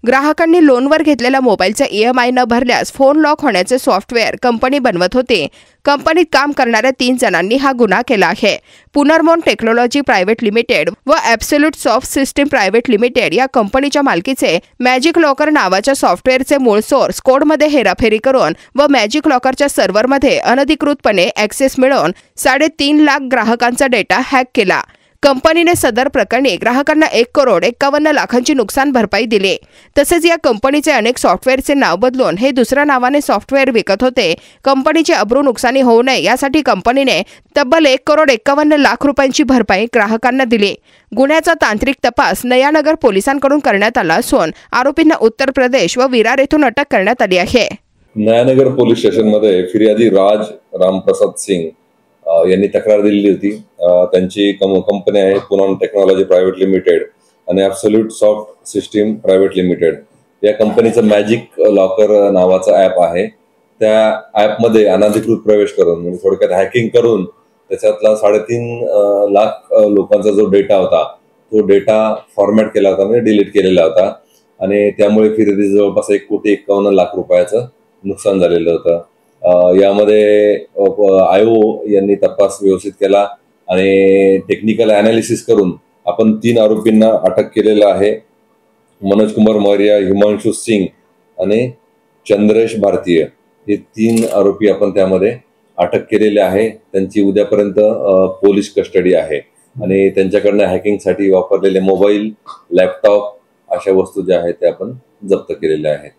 ग्राहकांनी लोनवर घेतलेल्या मोबाईलचा EMI न भरल्यास फोन लॉक होण्याचे सॉफ्टवेअर कंपनी बनवत होती। कंपनीत काम करणाऱ्या 3 जणांनी हा गुन्हा केला आहे। पुनर्मोन टेक्नॉलॉजी प्रायव्हेट लिमिटेड व absolute soft system private limited या कंपनीच्या मालकीचे मॅजिक लॉकर नावाच्या सॉफ्टवेअरचे मूळ सोर्स कोडमध्ये हेराफेरी करून व मॅजिक लॉकरच्या सर्व्हरमध्ये अनधिकृतपणे ॲक्सेस मिळवून 3.5 लाख ग्राहकांचा डेटा हॅक केला। कंपनीने सदर प्रकरणी ग्राहकांना 1,51,00,000ची नुकसान भरपाई दिली। तसेच या कंपनीचे अनेक सॉफ्टवेअरचे नाव बदलून हे दुसऱ्या नावाने सॉफ्टवेअर विकत होते। कंपनीची अब्रू नुकसानी होऊ नये यासाठी कंपनीने तब्बल 1,51,00,000 रुपयांची भरपाई ग्राहकांना दिली। गुन्ह्याचा तांत्रिक तपास नयानगर पोलिसांकडून करण्यात आला असून आरोपींना उत्तर प्रदेश व विरार येथून अटक करण्यात आली आहे। नयानगर पोलीस स्टेशनमध्ये फिर्यादी राज रामप्रसाद सिंग यांनी तक्रार दिलेली होती। त्यांची कंपनी आहे पुनर्मोन टेक्नॉलॉजी प्रायव्हेट लिमिटेड आणि absolute soft system private limited. या कंपनीचं मॅजिक लॉकर नावाचा ॲप आहे। त्या ॲपमध्ये अनधिकृत प्रवेश करून म्हणजे थोडक्यात हॅकिंग करून त्याच्यातला 3.5 लाख लोकांचा जो डेटा होता तो डेटा फॉर्मॅट केला होता, म्हणजे डिलीट केलेला होता आणि त्यामुळे फिर्यादी जवळपास 1,51,00,000 रुपयाचं नुकसान झालेलं होतं। यामध्ये IO यांनी तपास व्यवस्थित केला आणि टेक्निकल ॲनालिसिस करून आपण 3 आरोपींना अटक केलेला आहे। मनोज कुमार मौर्य, हिमांशु सिंग आणि चंद्रेश भारतीय हे 3 आरोपी आपण त्यामध्ये अटक केलेले आहे। त्यांची उद्यापर्यंत पोलीस कस्टडी आहे आणि त्यांच्याकडनं हॅकिंगसाठी वापरलेले मोबाईल, लॅपटॉप अशा वस्तू ज्या आहेत त्या आपण जप्त केलेल्या आहेत।